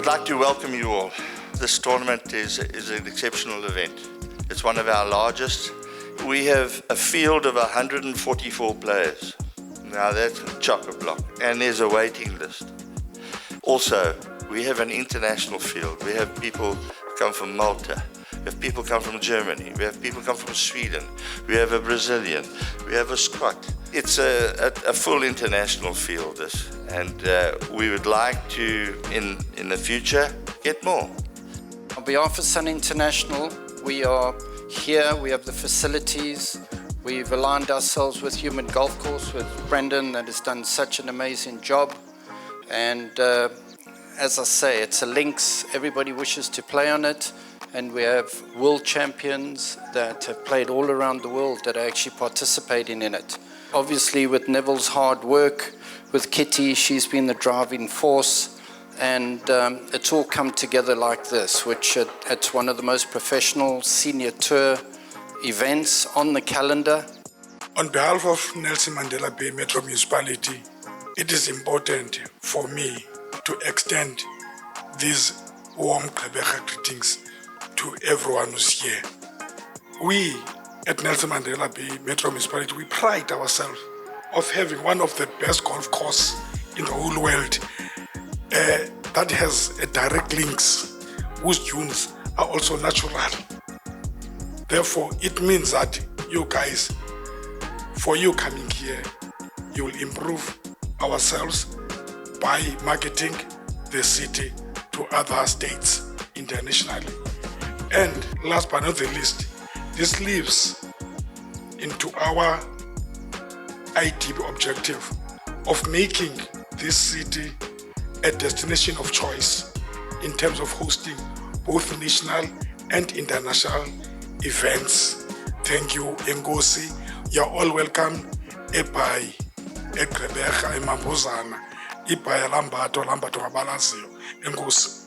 like to welcome you all. This tournament is an exceptional event. It's one of our largest. We have a field of 144 players. Now that's chock-a-block, and there's a waiting list. Also, we have an international field. We have people come from Malta. We have people come from Germany. We have people come from Sweden. We have a Brazilian. We have a Scot. It's a full international field, this, and we would like to, in the future, get more. On behalf of Sun International, we are here, we have the facilities, we've aligned ourselves with Humewood Golf Course, with Brendan, that has done such an amazing job. And as I say, it's a links, everybody wishes to play on it, and we have world champions that have played all around the world that are actually participating in it. Obviously with Neville's hard work, with Kitty, she's been the driving force, and it's all come together like this, which it's one of the most professional senior tour events on the calendar. On behalf of Nelson Mandela Bay Metro Municipality, it is important for me to extend these warm Gqeberha greetings to everyone who's here. We at Nelson Mandela Bay Metro Municipality, we pride ourselves of having one of the best golf courses in the whole world that has a direct links, whose dunes are also natural. Therefore, it means that you guys, for you coming here, you will improve ourselves by marketing the city to other states internationally. And last but not the least, this leads into our ITB objective of making this city a destination of choice in terms of hosting both national and international events. Thank you, Engosi. You're all welcome. Ebai, Gqeberha, Emambuzana, Ibaya Lambato Gabalazio, Engosi.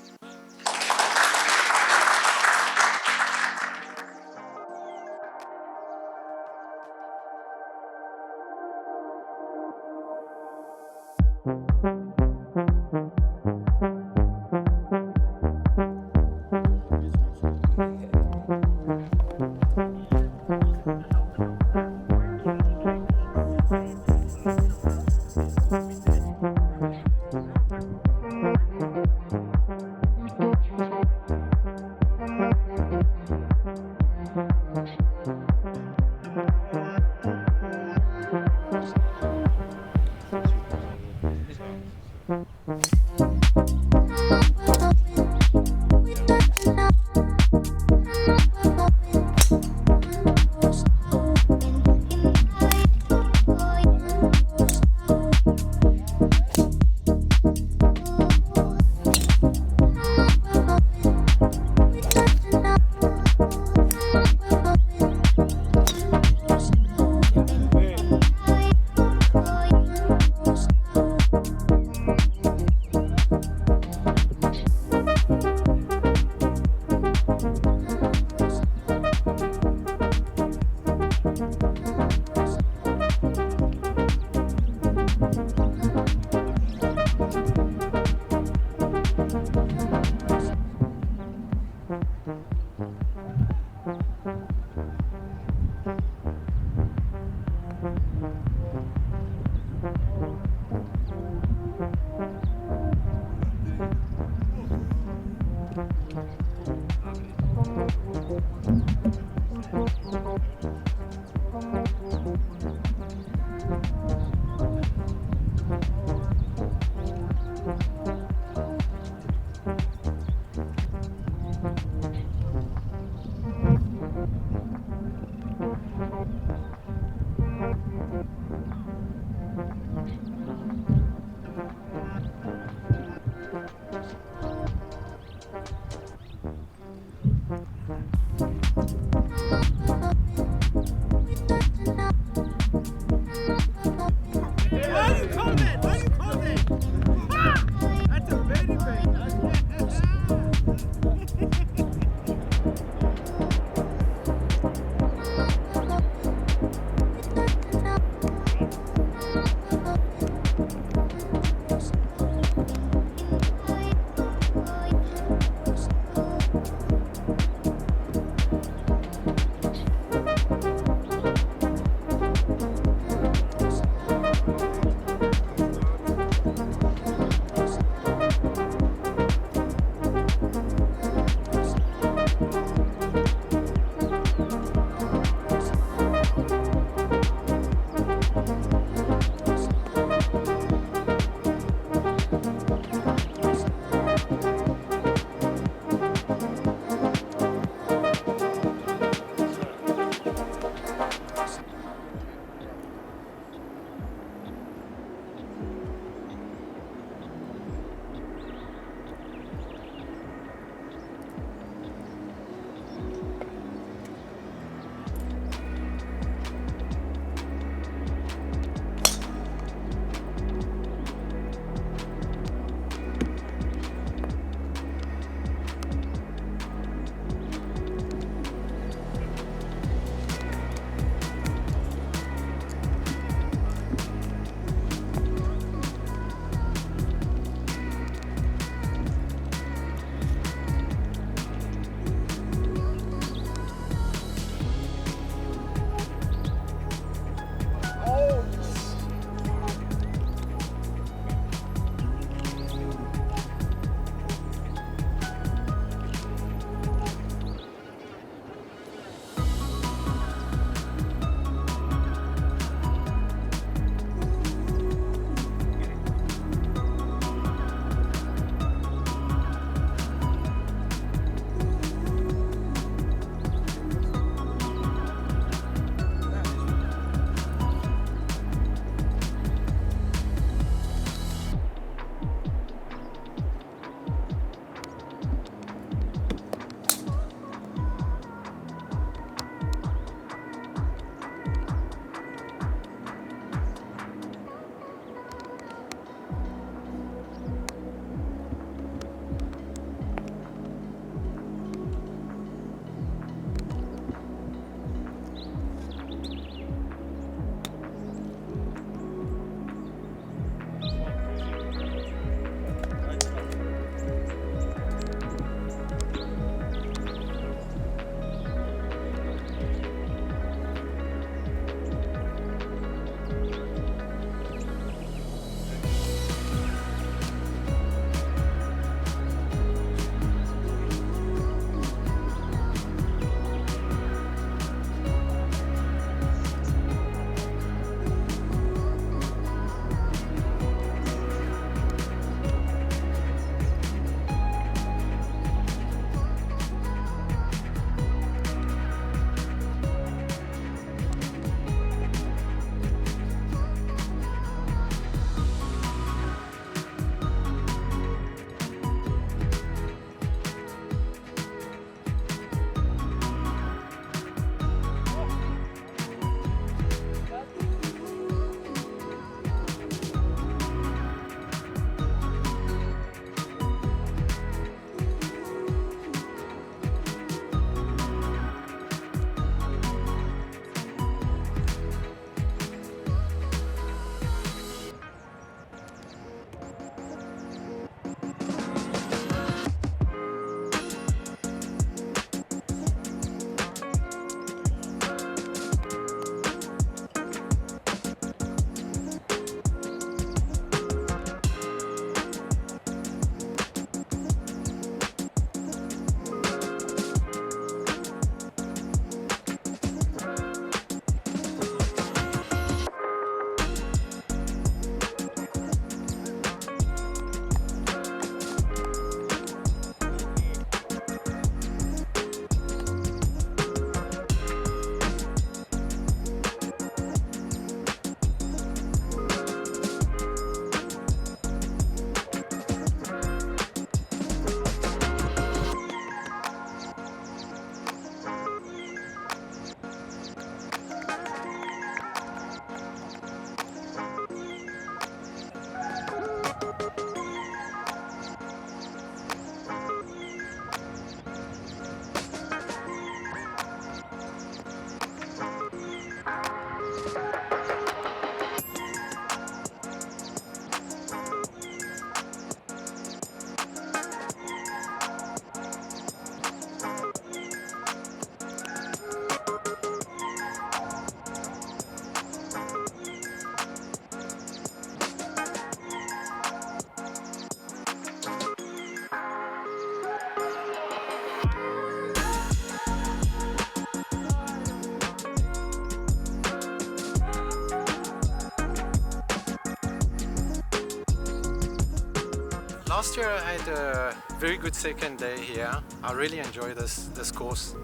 Last year I had a very good second day here. I really enjoy this course.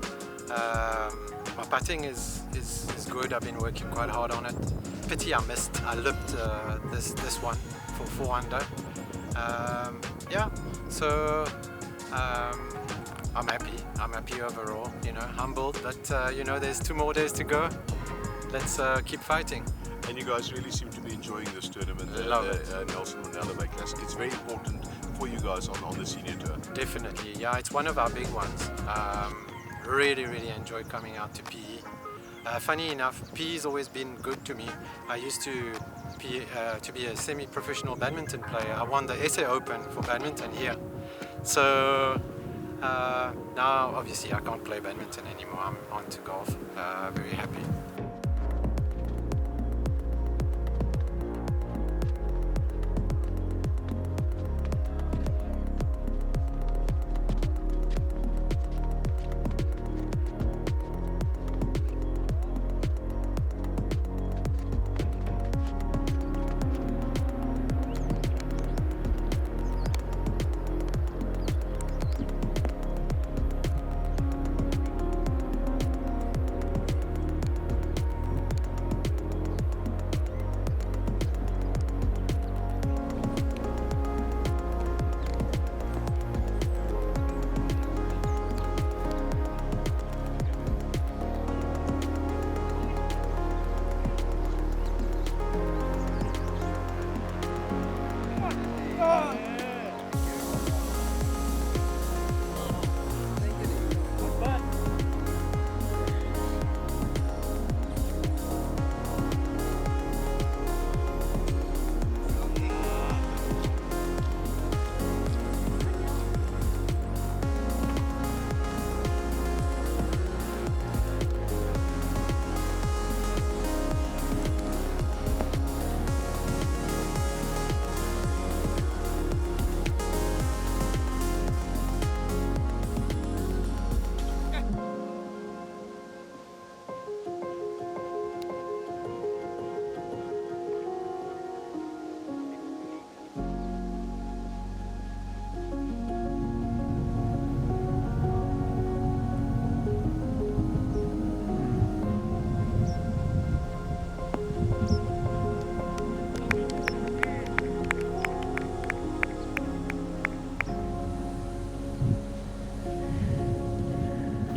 My putting is good. I've been working quite hard on it. Pity I missed. I lipped this one for 4 under. Yeah, so I'm happy. I'm happy overall. You know, humbled, but you know, there's 2 more days to go. Let's keep fighting. And you guys really seem to be enjoying this tournament, Love it. Nelson Mandela Bay Classic. It's very important for you guys on the senior tour. Definitely, yeah, it's one of our big ones. Really enjoy coming out to PE. Funny enough, PE has always been good to me. I used to be a semi-professional badminton player. I won the SA Open for badminton here. So now obviously I can't play badminton anymore. I'm on to golf. Very happy.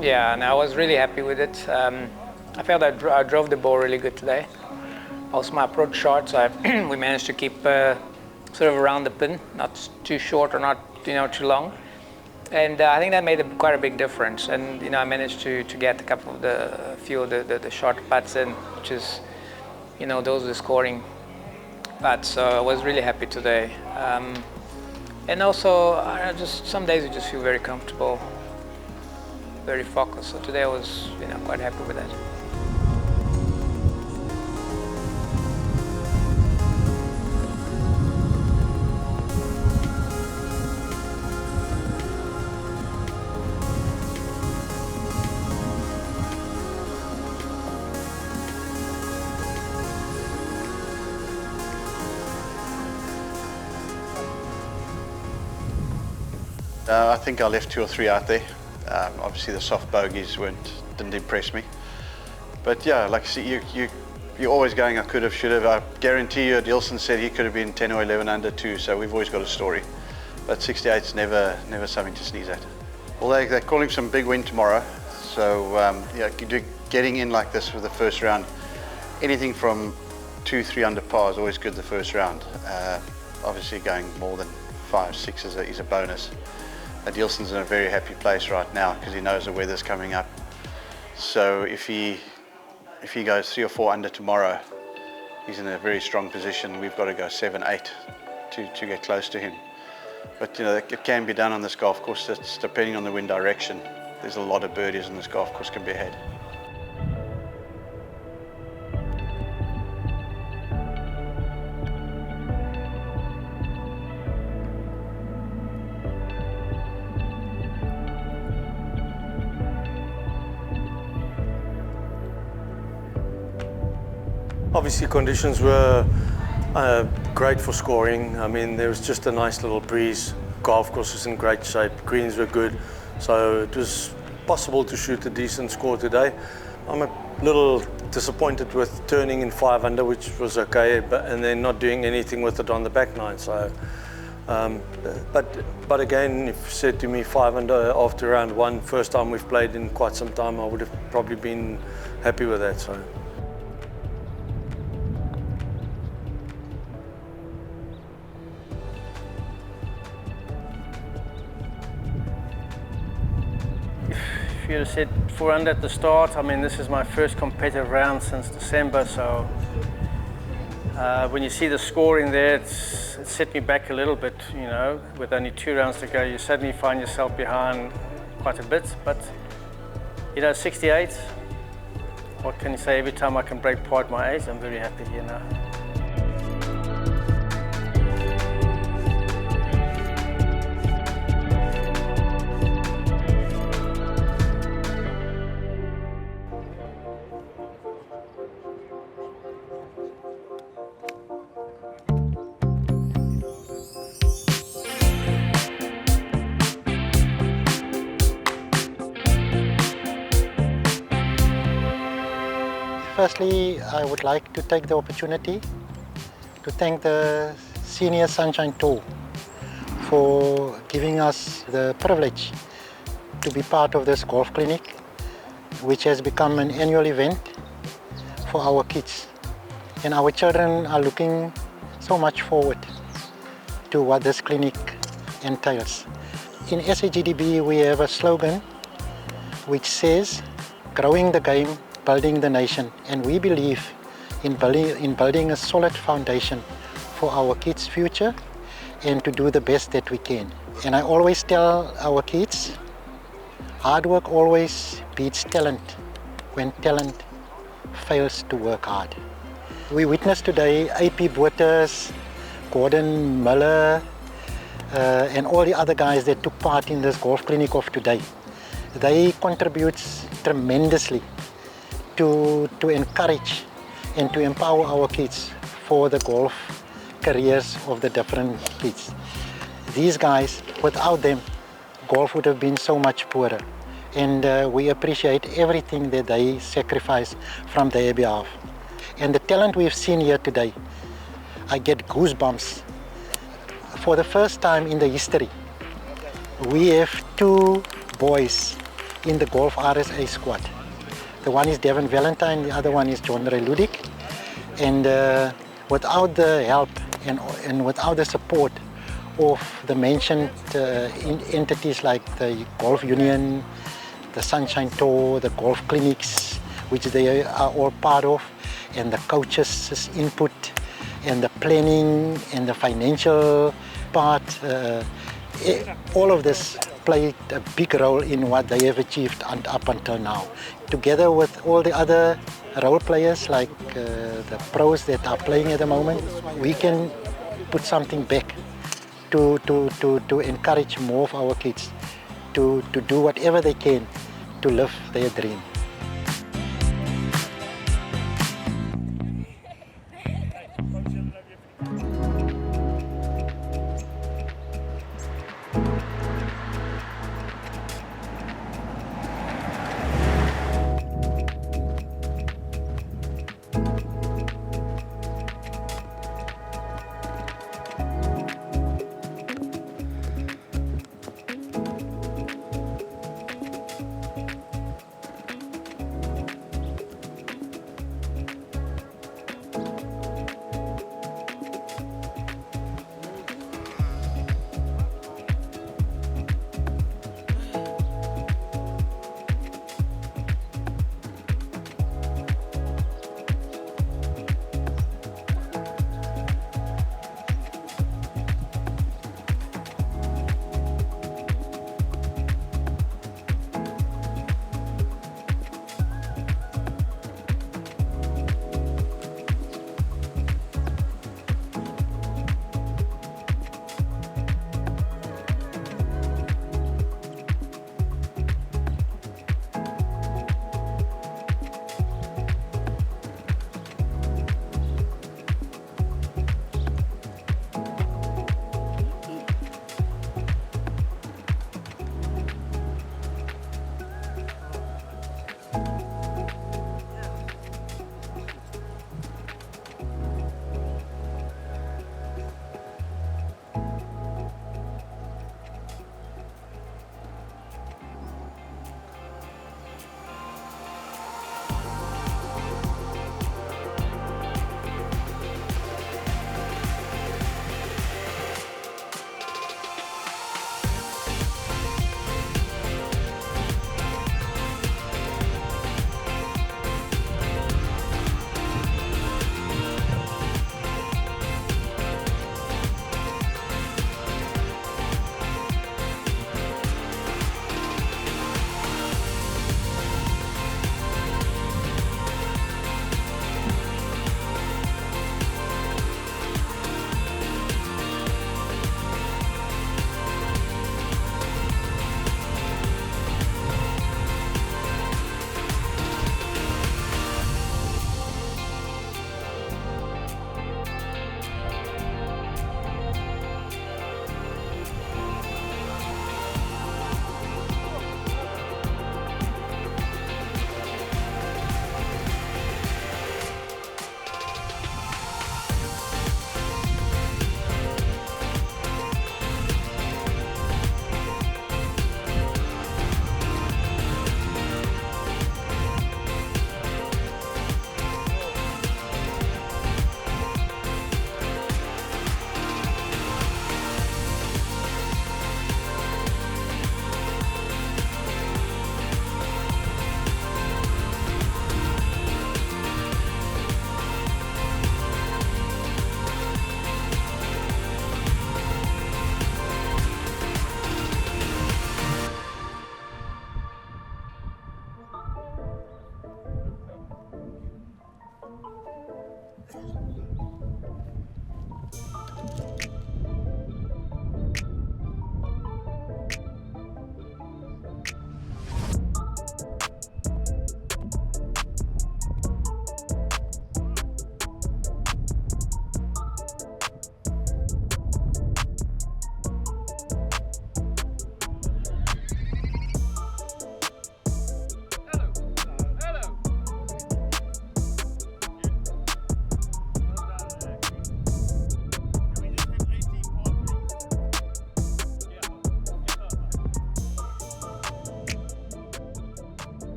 Yeah, and I was really happy with it. I felt I drove the ball really good today. Also my approach shot, so we managed to keep sort of around the pin, not too short or not too long. And I think that made quite a big difference. And I managed to get a few of the short putts in, which is, those are the scoring putts. So I was really happy today. And also, some days you just feel very comfortable, very focused. So today I was, quite happy with that. I think I left 2 or 3 out there. Obviously the soft bogeys didn't impress me. But yeah, like I see, you're always going, I could have, should have. I guarantee you, Nelson said he could have been 10 or 11 under too, so we've always got a story. But 68's never something to sneeze at. Well, they're calling some big win tomorrow. So yeah, getting in like this for the first round, anything from 2, 3 under par is always good the first round. Obviously going more than 5, 6 is a bonus. Nelson's in a very happy place right now because he knows the weather's coming up. So if he goes 3 or 4 under tomorrow, he's in a very strong position. We've got to go 7, 8 to get close to him. But it can be done on this golf course. It's depending on the wind direction. There's a lot of birdies on this golf course can be had. Obviously conditions were great for scoring. I mean, there was just a nice little breeze golf course was in great shape, greens were good, so it was possible to shoot a decent score today. I'm a little disappointed with turning in 5 under, which was okay, and then not doing anything with it on the back nine. So, but again, if you said to me 5 under after round 1, first time we've played in quite some time, I would have probably been happy with that. So. If you'd have said 4 under at the start, I mean, this is my first competitive round since December, so when you see the scoring there, it set me back a little bit, you know. With only 2 rounds to go, you suddenly find yourself behind quite a bit, but, you know, 68, what can you say? Every time I can break part my age, I'm very happy here now. Firstly, I would like to take the opportunity to thank the Senior Sunshine Tour for giving us the privilege to be part of this golf clinic, which has become an annual event for our kids. And our children are looking so much forward to what this clinic entails. In SAGDB, we have a slogan which says, growing the game, building the nation, and we believe in building a solid foundation for our kids' future and to do the best that we can. And I always tell our kids, hard work always beats talent when talent fails to work hard. We witnessed today AP Bottas, Gordon Miller, and all the other guys that took part in this golf clinic of today. They contribute tremendously to encourage and to empower our kids for the golf careers of the different kids. These guys, without them, golf would have been so much poorer. And we appreciate everything that they sacrifice from their behalf. And the talent we've seen here today, I get goosebumps. For the first time in the history, we have 2 boys in the Golf RSA squad. The one is Devin Valentine, the other one is John Ray Ludik. And without the help and without the support of the mentioned entities like the Golf Union, the Sunshine Tour, the golf clinics, which they are all part of, and the coaches' input, and the planning, and the financial part, all of this played a big role in what they have achieved up until now. Together with all the other role players like the pros that are playing at the moment, we can put something back to encourage more of our kids to do whatever they can to live their dream.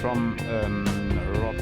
from rock.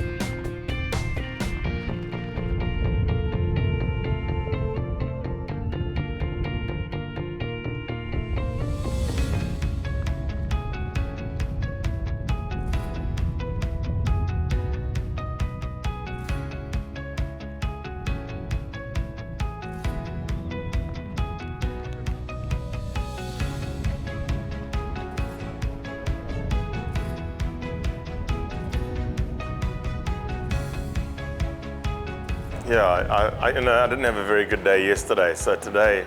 Yeah, I didn't have a very good day yesterday, so today,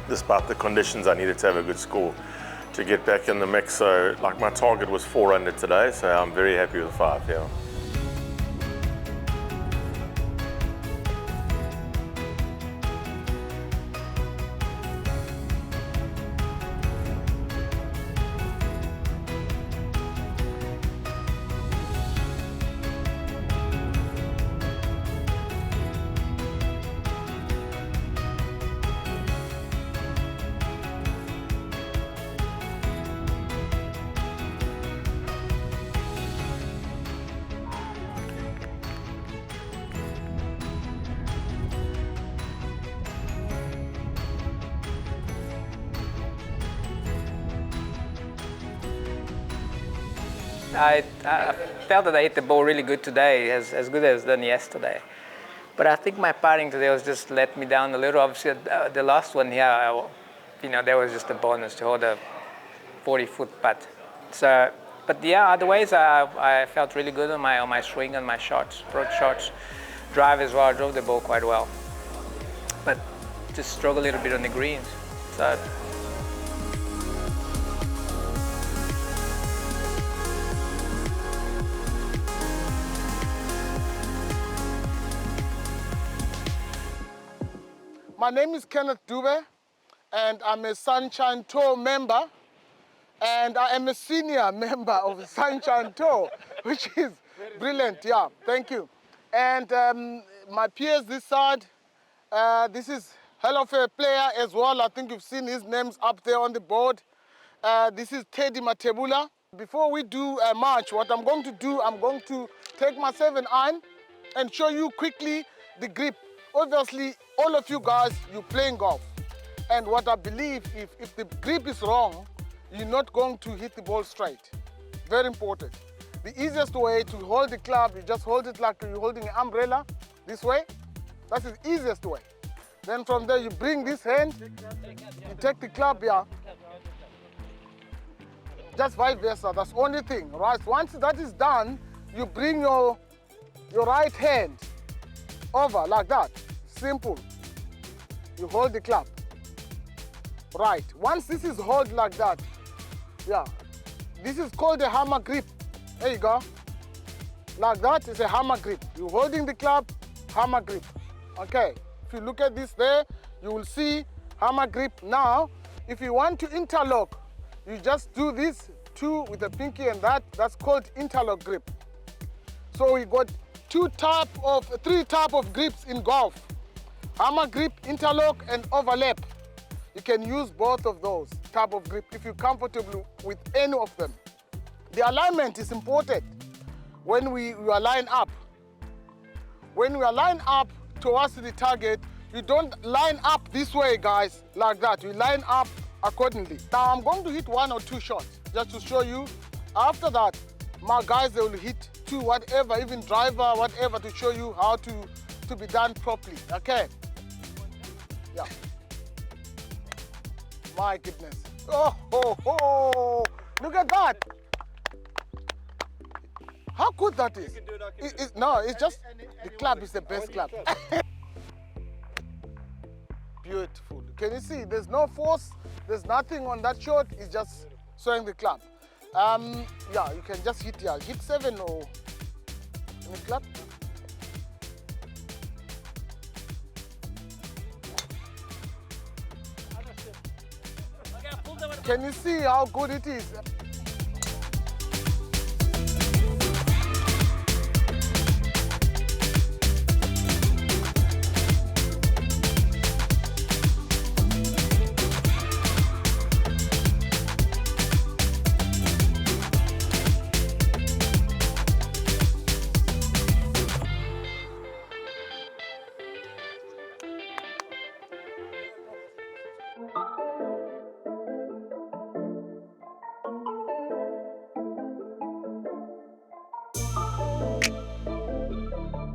despite the conditions, I needed to have a good score. to get back in the mix. So, like, my target was 4 under today, so I'm very happy with 5, yeah. I felt that I hit the ball really good today, as good as done yesterday. But I think my putting today was just let me down a little. Obviously, the last one here, there was just a bonus to hold a 40-foot putt. So, but yeah, otherwise I felt really good on my swing and my shots, approach shots, drive as well. I drove the ball quite well, but just struggled a little bit on the greens. So. My name is Kenneth Dube, and I'm a Sunshine Tour member, and I am a senior member of the Sunshine Tour, which is brilliant, yeah, thank you. And my peers this side, this is hell of a player as well. I think you've seen his names up there on the board. This is Teddy Matebula. Before we do a match, what I'm going to do, I'm going to take my 7-iron and show you quickly the grip. Obviously, all of you guys, you're playing golf. And what I believe, if the grip is wrong, you're not going to hit the ball straight. Very important. The easiest way to hold the club, you just hold it like you're holding an umbrella, this way. That's the easiest way. Then from there, you bring this hand, you take the club here. Just vice versa, that's the only thing, right? Once that is done, you bring your right hand over like that, simple. You hold the club, right. Once this is held like that, yeah, this is called a hammer grip. There you go, like that is a hammer grip. You're holding the club, hammer grip. Okay, if you look at this there, you will see hammer grip. Now, if you want to interlock, you just do this two with the pinky and that's called interlock grip. So we got three type of grips in golf. Hammer grip, interlock, and overlap. You can use both of those type of grip if you're comfortable with any of them. The alignment is important when we align up. When we align up towards the target, you don't line up this way, guys, like that. You line up accordingly. Now, I'm going to hit 1 or 2 shots just to show you. After that, my guys, they will hit 2, whatever, even driver, whatever, to show you how to be done properly, okay? Yeah. My goodness. Oh, ho, ho. Look at that. How good that is. No, it's just, the club is the best club. Beautiful. Can you see? There's no force, there's nothing on that shot, it's just showing the club. Yeah, you can just hit here. Hit 7 or in the club. Can you see how good it is?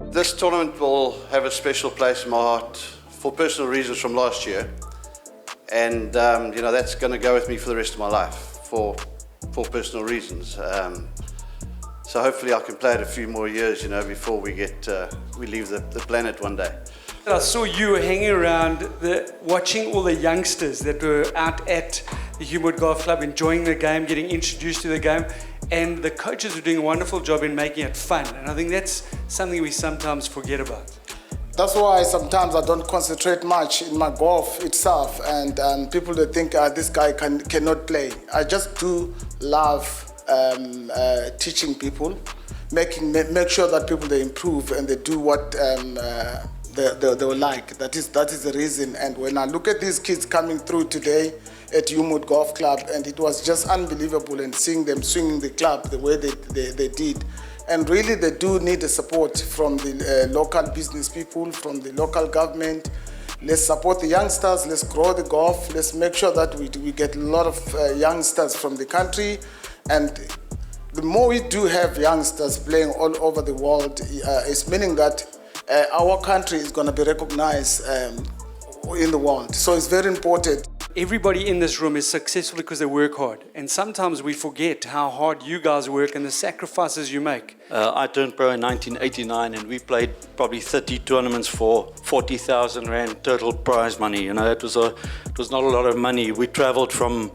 This tournament will have a special place in my heart for personal reasons from last year, and you know, that's going to go with me for the rest of my life for personal reasons. So hopefully I can play it a few more years, you know, before we leave the planet one day. I saw you hanging around watching all the youngsters that were out at the Humewood Golf Club, enjoying the game, getting introduced to the game, and the coaches are doing a wonderful job in making it fun. And I think that's something we sometimes forget about. That's why sometimes I don't concentrate much in my golf itself, and people they think this guy cannot play. I just do love teaching people, make sure that people they improve and they do what they will like. That is the reason. And when I look at these kids coming through today at Humewood Golf Club, and it was just unbelievable, and seeing them swinging the club the way they did. And really they do need the support from the local business people, from the local government. Let's support the youngsters, let's grow the golf, let's make sure that we get a lot of youngsters from the country. And the more we do have youngsters playing all over the world, it's meaning that our country is going to be recognized in the world. So it's very important. Everybody in this room is successful because they work hard. And sometimes we forget how hard you guys work and the sacrifices you make. I turned pro in 1989 and we played probably 30 tournaments for 40,000 Rand total prize money. You know, it was not a lot of money. We traveled from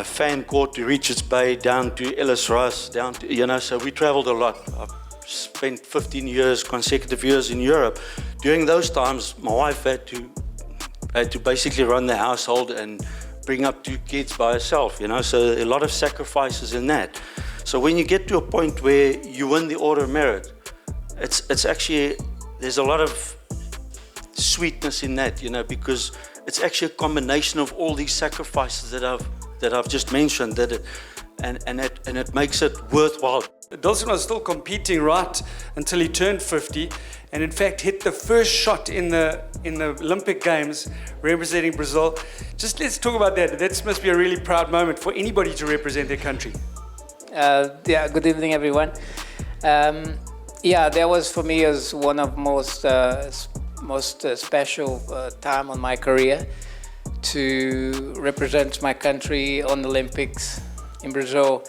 Fan Court to Richards Bay, down to Ellis Ross, down to, you know, so we traveled a lot. I've spent 15 consecutive years in Europe. During those times, my wife had to basically run the household and bring up 2 kids by herself, you know, so a lot of sacrifices in that. So when you get to a point where you win the Order of Merit, it's actually, there's a lot of sweetness in that, you know, because it's actually a combination of all these sacrifices that I've just mentioned, and it makes it worthwhile. Dilson was still competing right until he turned 50, and in fact hit the first shot in the Olympic Games representing Brazil. Just let's talk about that. That must be a really proud moment for anybody to represent their country. Yeah, good evening, everyone. Yeah, that was for me as one of most special time on my career to represent my country on the Olympics in Brazil.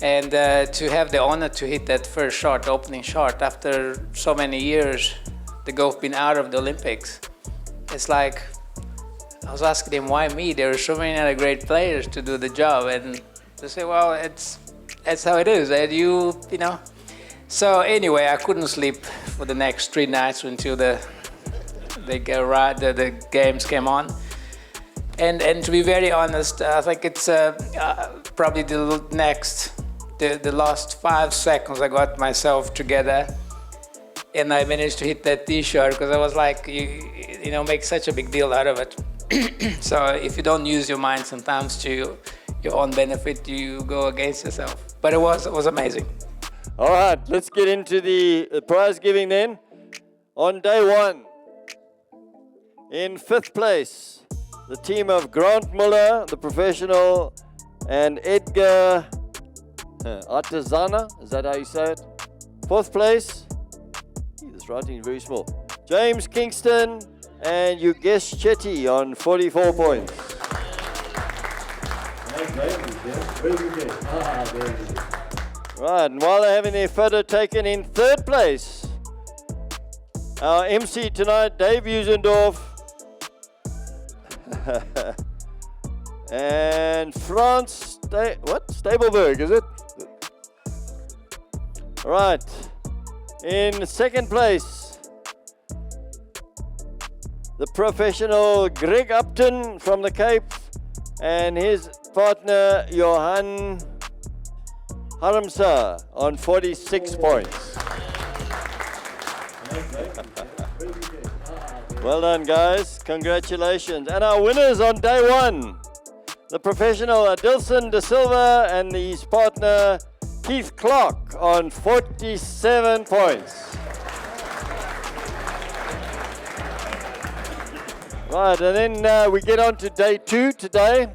And to have the honor to hit that first shot, opening shot, after so many years, the golf been out of the Olympics. It's like, I was asking him, why me? There are so many other great players to do the job. And they say, well, that's how it is. And you know. So anyway, I couldn't sleep for the next 3 nights until the games came on. And to be very honest, I think it's probably the last 5 seconds I got myself together and I managed to hit that tee shot because I was like, you know, make such a big deal out of it. So if you don't use your mind sometimes to your own benefit, you go against yourself. But it was amazing. All right, let's get into the prize giving then. On day 1, in 5th place, the team of Grant Muller, the professional, and Edgar Artesana, is that how you say it? 4th place, this writing is very small, James Kingston and Yogesh Chetty on 44 points. Right, and while they're having their photo taken, in 3rd place, our MC tonight, Dave Usendorf, and Franz Stableberg, is it? Right. In 2nd place, the professional Greg Upton from the Cape and his partner Johan Harmsa on 46 points. Well done, guys. Congratulations. And our winners on day 1, the professional Dilson De Silva and his partner Keith Clark on 47 points. Right, and then we get on to day 2 today.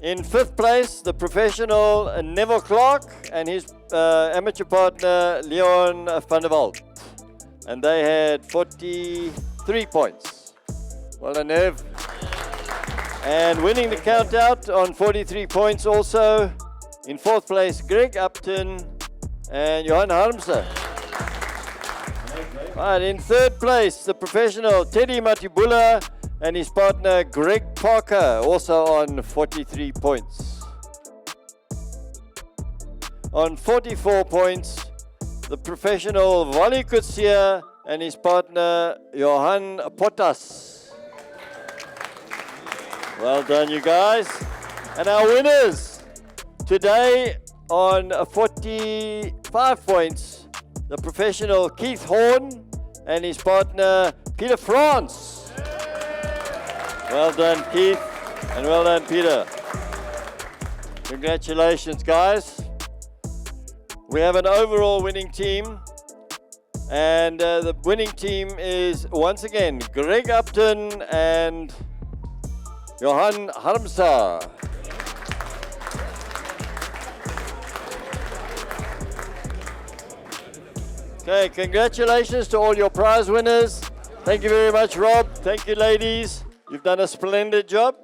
In 5th place, the professional Neville Clark and his amateur partner Leon van der Walt. And they had 43 points. Well done, Nev. And winning the count out on 43 points also, in 4th place, Greg Upton and Johan Harmsa. Right, in 3rd place, the professional Teddy Matibula and his partner Greg Parker, also on 43 points. On 44 points, the professional Wally Kutsia and his partner Johan Pottas. Well done, you guys. And our winners today on 45 points, the professional Keith Horn and his partner Peter France. Well done, Keith, and well done, Peter. Congratulations, guys. We have an overall winning team, and the winning team is once again Greg Upton and Johan Harmsa. Okay, congratulations to all your prize winners. Thank you very much, Rob. Thank you, ladies. You've done a splendid job.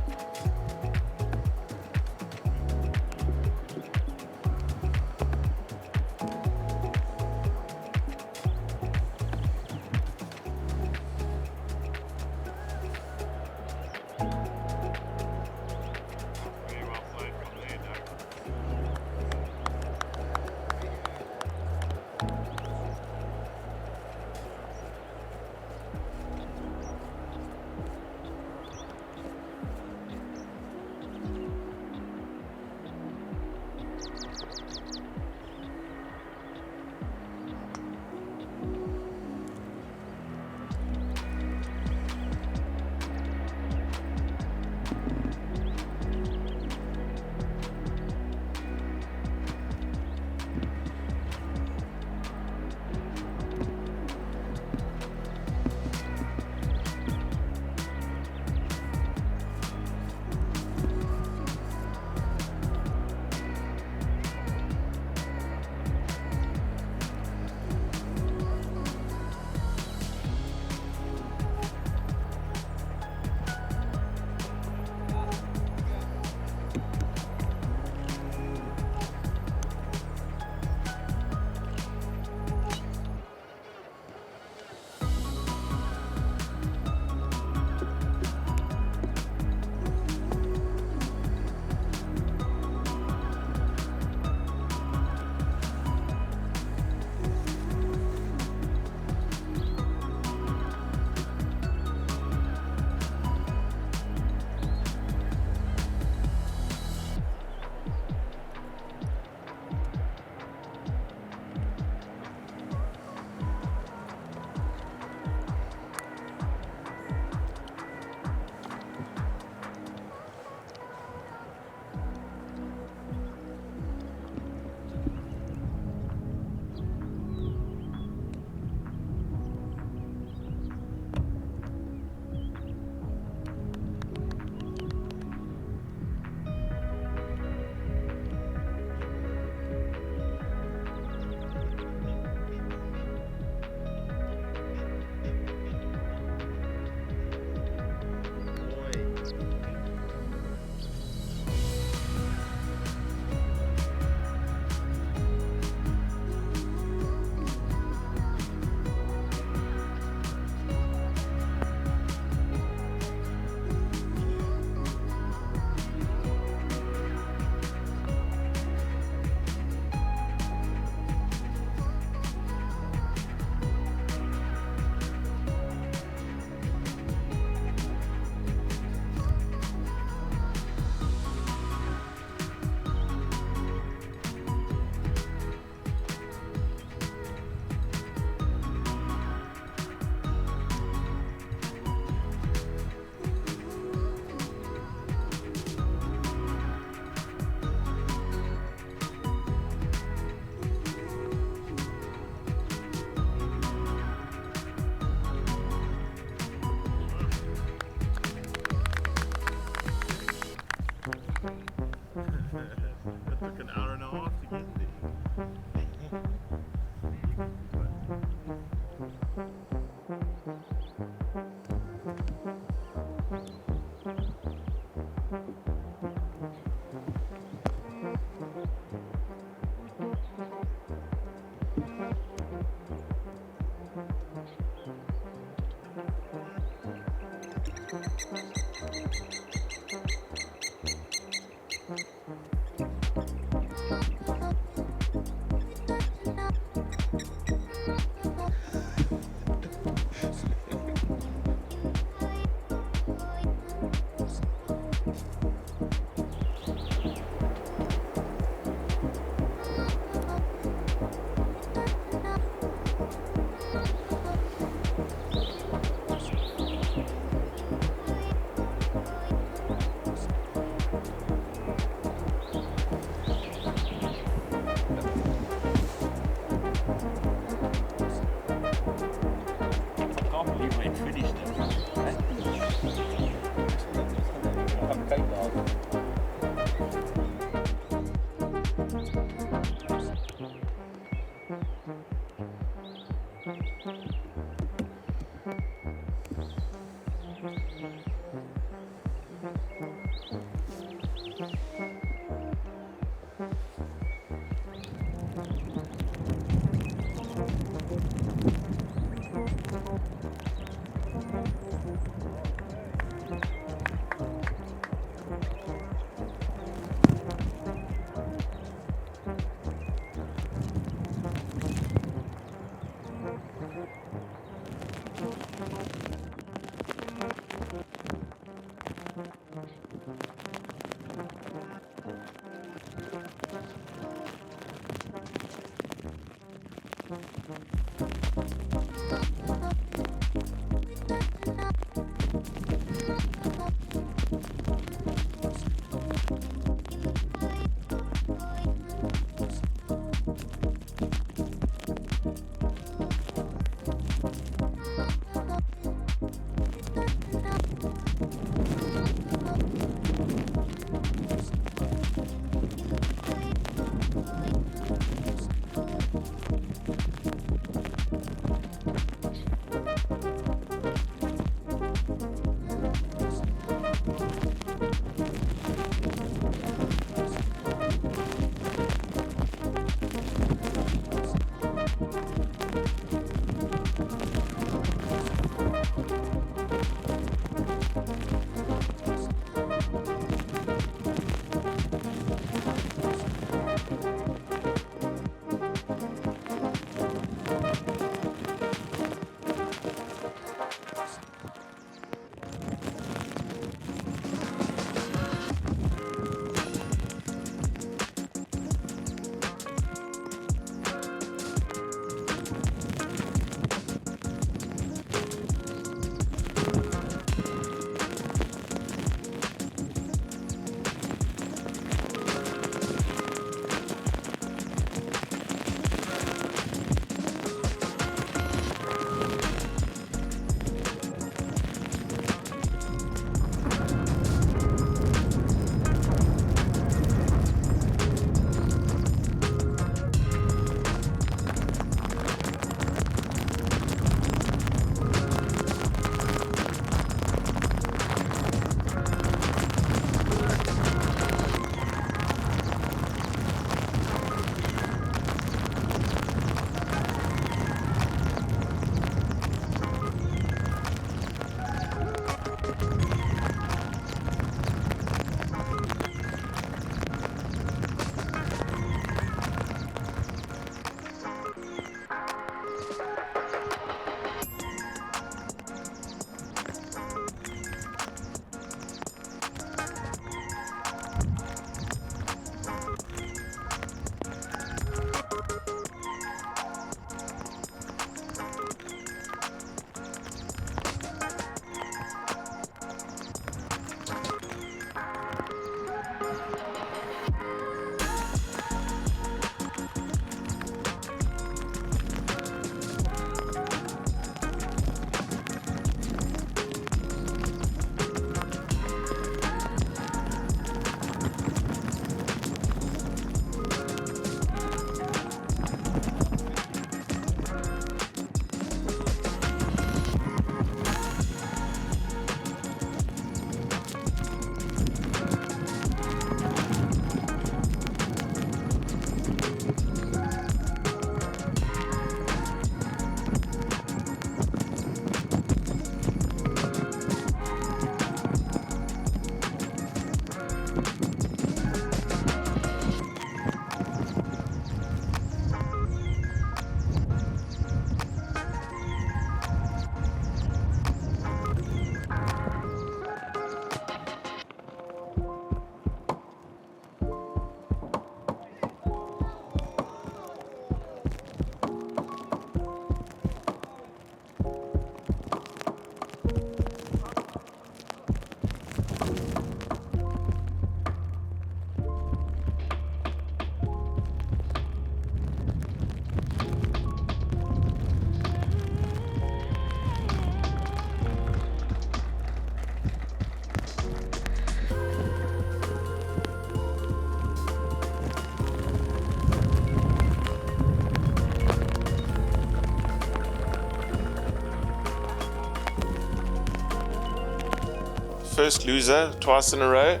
first loser twice in a row.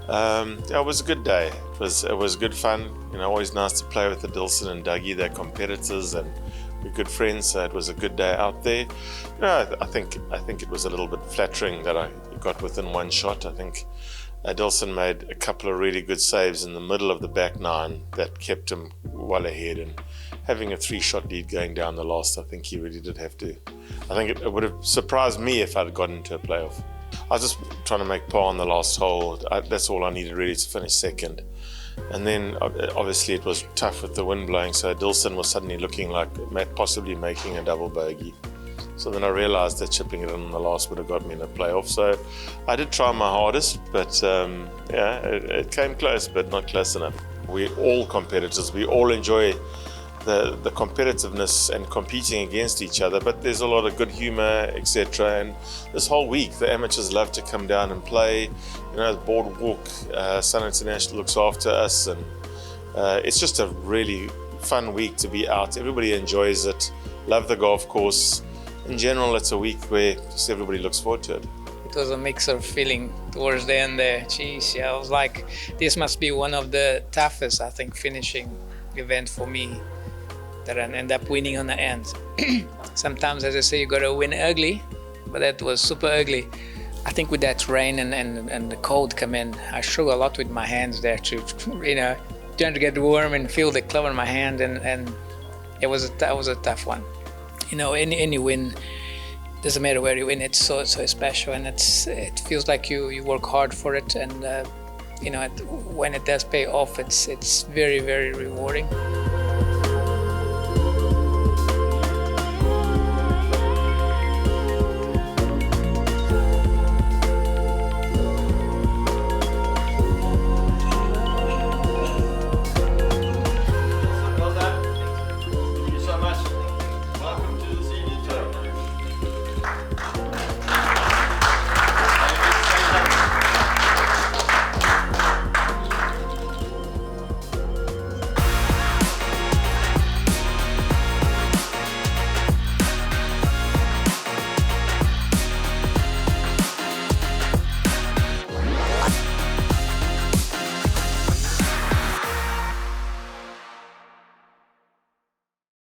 Yeah, it was a good day. It was good fun. You know, always nice to play with the Dilson and Dougie. They're competitors and we're good friends. So it was a good day out there. You know, I think it was a little bit flattering that I got within one shot. I think Dilson made a couple of really good saves in the middle of the back nine that kept him well ahead, and having a 3-shot lead going down the last, I think he really did have to. I think it would have surprised me if I'd gotten into a playoff. I was just trying to make par on the last hole. That's all I needed really to finish second. And then obviously it was tough with the wind blowing, so Dilson was suddenly looking like possibly making a double bogey. So then I realized that chipping it in the last would have got me in a playoff. So I did try my hardest, but yeah, it came close, but not close enough. We're all competitors. We all enjoy the competitiveness and competing against each other, but there's a lot of good humor, etc. And this whole week, the amateurs love to come down and play. You know, the boardwalk, Sun International looks after us, and it's just a really fun week to be out. Everybody enjoys it, love the golf course. In general, it's a week where just everybody looks forward to it. It was a mix of feeling towards the end there. Geez, yeah, I was like, this must be one of the toughest, I think, finishing event for me, that I end up winning on the end. Sometimes, as I say, you gotta win ugly, but that was super ugly. I think with that rain and the cold come in, I struggle a lot with my hands there to, you know, trying to get warm and feel the club in my hand, and it was a tough one. You know, any win, doesn't matter where you win, it's so special, and it feels like you work hard for it, and you know, when it does pay off, it's very, very rewarding.